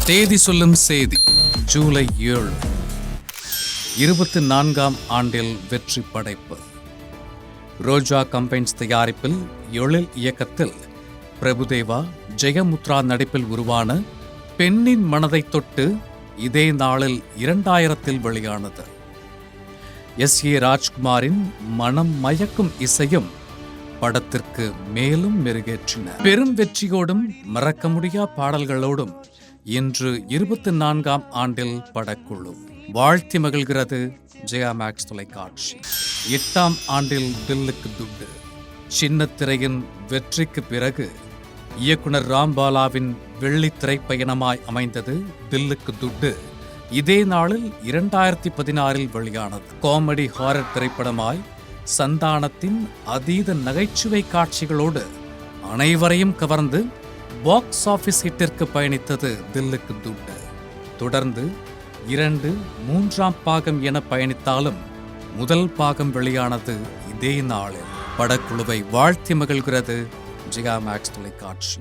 தேதி சொல்லும் செய்தி ஜூலை 7 24ஆம் ஆண்டில் வெற்றி படைப்பு. ரோஜா கம்பைன்ஸ் தயாரிப்பில் எழில் இயக்கத்தில் பிரபுதேவா ஜெயமுத்ரா நடிப்பில் உருவான பெண்ணின் மனதை தொட்டு இதே நாளில் 2000 வெளியானது. S.A. ராஜ்குமாரின் மனம் மயக்கும் இசையும் படத்திற்கு மேலும் மெருகேற்றின. பெரும் வெற்றியோடும் மறக்க முடியா பாடல்களோடும் இன்று 24ஆம் ஆண்டில் படக்குழு வாழ்த்தி மகிழ்கிறது. ஜெயா மேக்ஸ் தொலைக்காட்சி 8ஆம் ஆண்டில் தில்லுக்கு துட்டு. சின்ன திரையின் வெற்றிக்கு பிறகு இயக்குனர் ராம்பாலாவின் வெள்ளி திரைப்பயணமாய் அமைந்தது தில்லுக்கு துட்டு. இதே நாளில் 2016 வெளியானது. காமெடி ஹாரர் திரைப்படமாய் சந்தானத்தின் அதீத நகைச்சுவை காட்சிகளோடு அனைவரையும் கவர்ந்து பாக்ஸ் ஆபீஸ் ஹிட்டிற்கு பயணித்தது தில்லுக்கு துட்டு. தொடர்ந்து 2, 3ஆம் பாகம் என பயணித்தாலும் முதல் பாகம் வெளியானது இதே நாளில். படக்குழுவை வாழ்த்தி மகிழ்கிறது ஜெயா மேக்ஸ் தொலைக்காட்சி.